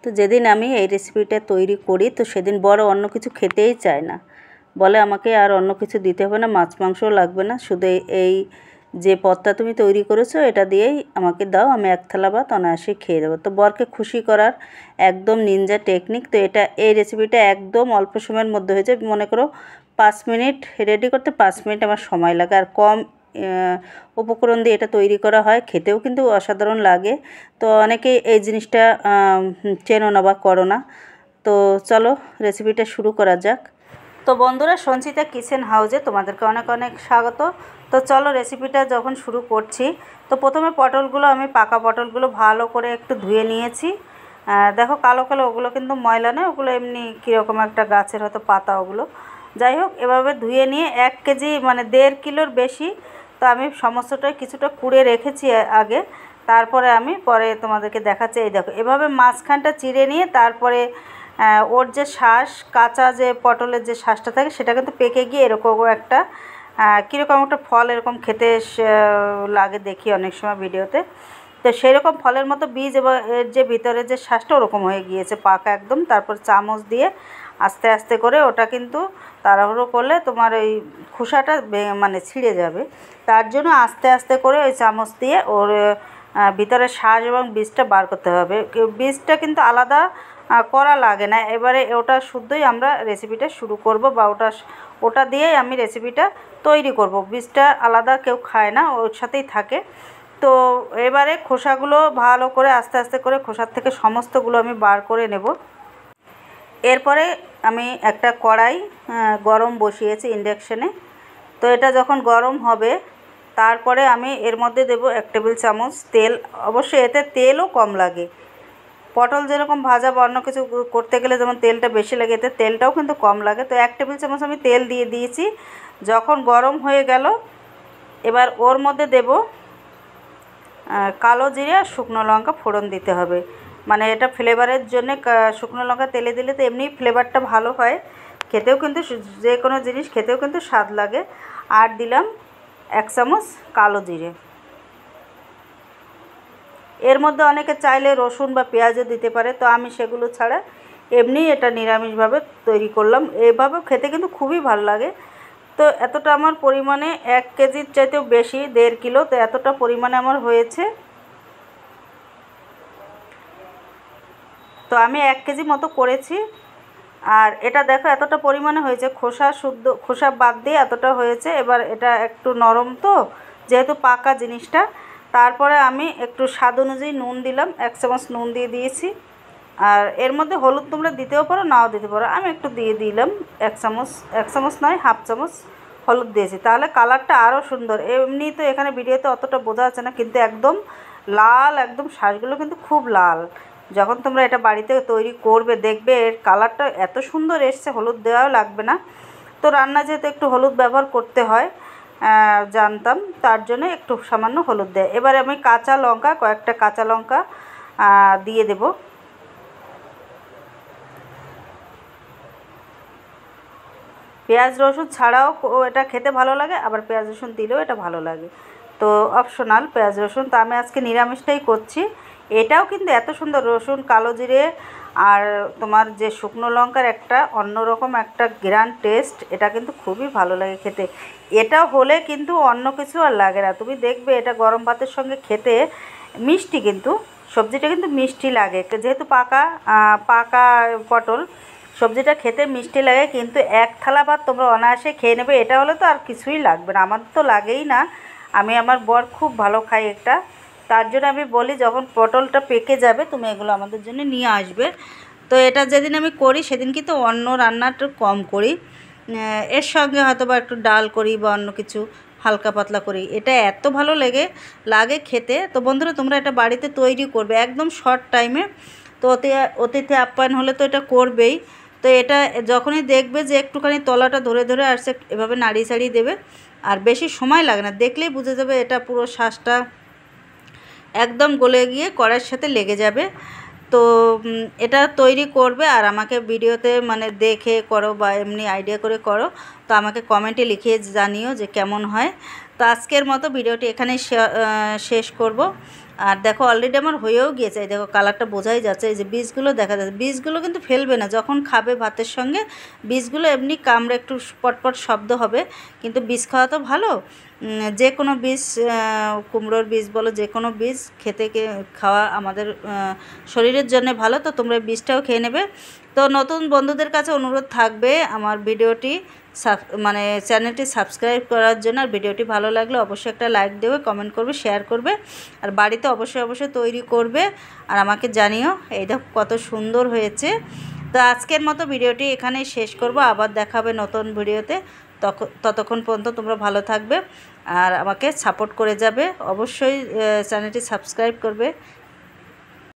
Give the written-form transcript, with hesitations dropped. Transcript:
তো যেদিন আমি এই রেসিপিটা তৈরি করি তো সেদিন বড় অন্য কিছু খেতেই চায় না, বলে আমাকে আর অন্য কিছু দিতে হবে না, মাছ মাংসও লাগবে না, শুধু এই যে পদটা তুমি তৈরি করেছো এটা দিয়েই আমাকে দাও, আমি এক থালা ভাত অনায়াসে খেয়ে দেবো। তো বরকে খুশি করার একদম নিনজা টেকনিক। তো এই রেসিপিটা একদম অল্প সময়ের মধ্যে হয়ে যায়। মনে করো 5 মিনিট রেডি করতে 5 মিনিট আমার সময় লাগে, আর কম উপকরণ দিয়ে এটা তৈরি করা হয়, খেতেও কিন্তু অসাধারণ লাগে। তো অনেকেই এই জিনিসটা চেনো না বা করো না। তো চলো রেসিপিটা শুরু করা যাক। তো বন্ধুরা, সঞ্চিতা কিচেন হাউসে তোমাদেরকে অনেক অনেক স্বাগত। তো চলো রেসিপিটা যখন শুরু করছি, তো প্রথমে পটলগুলো আমি পাকা পটলগুলো ভালো করে একটু ধুয়ে নিয়েছি। দেখো কালো কালো, ওগুলো কিন্তু ময়লা নয়, ওগুলো এমনি কীরকম একটা গাছের হয়তো পাতা ওগুলো। যাই হোক, এভাবে ধুয়ে নিয়ে 1 কেজি মানে 1.5 কিলোর বেশি। তো আমি সমস্তটাই কিছুটা কুড়ে রেখেছি আগে, তারপরে আমি পরে তোমাদেরকে দেখাচ্ছি। এই দেখো এভাবে মাঝখানটা চিড়ে নিয়ে তারপরে ওর যে শ্বাস, কাঁচা যে পটলের যে শ্বাসটা থাকে সেটা কিন্তু পেকে গিয়ে এরকম একটা কীরকম একটা ফল এরকম খেতে লাগে দেখি অনেক সময় ভিডিওতে। তো সেই রকম ফলের মতো বীজ এবং এর যে ভিতরে যে শ্বাসটা ওরকম হয়ে গিয়েছে পাকা একদম। তারপর চামচ দিয়ে আস্তে আস্তে করে, ওটা কিন্তু তাড়াহুড়ো করলে তোমার ওই খোসাটা মানে ছিঁড়ে যাবে, তার জন্য আস্তে আস্তে করে ওই চামচ দিয়ে ওর ভিতরে শ্বাস এবং বীজটা বার করতে হবে। বীজটা কিন্তু আলাদা করা লাগে না। এবারে ওটা শুদ্ধই আমরা রেসিপিটা শুরু করব, বা ওটা দিয়েই আমি রেসিপিটা তৈরি করব। বীজটা আলাদা কেউ খায় না, ওর সাথেই থাকে। তো এবারে খোসাগুলো ভালো করে আস্তে আস্তে করে খোসার থেকে সমস্তগুলো আমি বার করে নেব। এরপরে আমি একটা কড়াই গরম বসিয়েছি ইন্ডাকশানে। তো এটা যখন গরম হবে তারপরে আমি এর মধ্যে দেব 1 টেবিল চামচ তেল। অবশ্যই এতে তেলও কম লাগে। পটল যেরকম ভাজা বা অন্য কিছু করতে গেলে যেমন তেলটা বেশি লাগে, এতে তেলটাও কিন্তু কম লাগে। তো 1 টেবিল চামচ আমি তেল দিয়ে দিয়েছি। যখন গরম হয়ে গেল, এবার ওর মধ্যে দেব কালো জিরে আর শুকনো লঙ্কা ফোড়ন দিতে হবে। মানে এটা ফ্লেভারের জন্যে শুকনো লঙ্কা তেলে দিলে তো এমনি ফ্লেভারটা ভালো হয়, খেতেও কিন্তু যে কোনো জিনিস খেতেও কিন্তু স্বাদ লাগে। আর দিলাম 1 চামচ কালো জিরে। এর মধ্যে অনেকে চাইলে রসুন বা পেঁয়াজও দিতে পারে, তো আমি সেগুলো ছাড়া এমনি এটা নিরামিষভাবে তৈরি করলাম। এভাবেও খেতে কিন্তু খুবই ভালো লাগে। তো এতটা আমার পরিমাণে 1 কেজির চাইতেও বেশি, 1.5 কিলো, তো এতটা পরিমাণে আমার হয়েছে। তো আমি 1 কেজি মতো করেছি। আর এটা দেখো এতটা পরিমাণে হয়েছে, খোসা বাদ দিয়ে এতটা হয়েছে। এবার এটা একটু নরম, তো যেহেতু পাকা জিনিসটা, তারপরে আমি একটু স্বাদ অনুযায়ী নুন দিলাম, 1 চামচ নুন দিয়ে দিয়েছি। আর এর মধ্যে হলুদ তোমরা দিতেও পারো, নাও দিতে পারো। আমি একটু দিয়ে দিলাম 1 চামচ নয়, হাফ চামচ হলুদ দিয়েছি, তাহলে কালারটা আরও সুন্দর। এমনি তো এখানে ভিডিওতে অতটা বোঝা যাচ্ছে না, কিন্তু একদম লাল, একদম শ্বাসগুলো কিন্তু খুব লাল। যখন তোমরা এটা বাড়িতে তৈরি করবে দেখবে এর কালারটা এত সুন্দর এসছে, হলুদ দেওয়াও লাগবে না। তো রান্না যেহেতু একটু হলুদ ব্যবহার করতে হয় জানতাম, তার জন্য একটু সামান্য হলুদ দেয়। এবারে আমি কয়েকটা কাঁচা লঙ্কা দিয়ে দেব। পেঁয়াজ রসুন ছাড়াও এটা খেতে ভালো লাগে, আবার পেঁয়াজ রসুন দিলেও এটা ভালো লাগে। তো অপশনাল পেঁয়াজ রসুন। তো আমি আজকে নিরামিষটাই করছি। এটাও কিন্তু এত সুন্দর, রসুন, কালো জিরে আর তোমার যে শুকনো লঙ্কার একটা অন্যরকম একটা গ্রান্ড টেস্ট, এটা কিন্তু খুবই ভালো লাগে খেতে। এটা হলে কিন্তু অন্য কিছু আর লাগে না। তুমি দেখবে এটা গরম ভাতের সঙ্গে খেতে মিষ্টি, কিন্তু সবজিটা কিন্তু মিষ্টি লাগে, যেহেতু পাকা পটল, সবজিটা খেতে মিষ্টি লাগে। কিন্তু 1 থালা ভাত তোমরা অনায়াসে খেয়ে নেবে। এটা হলে তো আর কিছুই লাগবে না, আমার তো লাগেই না। আমার বর খুব ভালো খায় এটা, তার জন্য আমি বলি যখন পটলটা পেকে যাবে তুমি এগুলো আমাদের জন্য নিয়ে আসবে। তো এটা যেদিন আমি করি সেদিন কিন্তু অন্য রান্নাটা কম করি, এর সঙ্গে হয়তো বা একটু ডাল করি বা অন্য কিছু হালকা পাতলা করি। এটা এত ভালো লাগে খেতে। তো বন্ধুরা, তোমরা এটা বাড়িতে তৈরি করবে একদম শর্ট টাইমে। তো অতিথি আপ্যায়ন হলে তো এটা করবেই। তো এটা যখনই দেখবে যে একটুখানি তলাটা ধরে ধরে আসছে, এভাবে নাড়িয়ে চাড়িয়ে দেবে। আর বেশি সময় লাগে না, দেখলেই বুঝে যাবে এটা পুরো শ্বাসটা একদম গলে গিয়ে কড়াইয়ের সাথে লেগে যাবে। তো এটা তৈরি করবে আর আমাকে ভিডিওতে মানে দেখে করো বা এমনি আইডিয়া করে করো, তো আমাকে কমেন্টে লিখে জানিও যে কেমন হয়। তো আজকের মতো ভিডিওটি এখানেই শেষ করব। আর দেখো অলরেডি আমার হয়েও গিয়েছে, দেখো কালারটা বোঝাই যাচ্ছে, এই যে বীজগুলো দেখা যাচ্ছে। বীজগুলো কিন্তু ফেলবে না, যখন খাবে ভাতের সঙ্গে বীজগুলো এমনি কামড়ে একটু পটপট শব্দ হবে, কিন্তু বীজ খাওয়া তো ভালো। যে কোনো বীজ, কুমড়োর বীজ বলো, যে কোনো বীজ খাওয়া আমাদের শরীরের জন্য ভালো। তো তোমরা বীজটাও খেয়ে নেবে। তো নতুন বন্ধুদের কাছে অনুরোধ থাকবে আমার ভিডিওটি চ্যানেলটি সাবস্ক্রাইব করার জন্য। আর ভিডিওটি ভালো লাগলে অবশ্যই একটা লাইক দেবে, কমেন্ট করবে, শেয়ার করবে, আর বাড়িতে অবশ্যই তৈরি করবে আর আমাকে জানিও। এই দেখো কত সুন্দর হয়েছে। তো আজকের মতো ভিডিওটি এখানেই শেষ করব, আবার দেখাবে নতুন ভিডিওতে। ততক্ষণ পর্যন্ত তোমরা ভালো থাকবে আর আমাকে সাপোর্ট করে যাবে। অবশ্যই চ্যানেলটি সাবস্ক্রাইব করবে।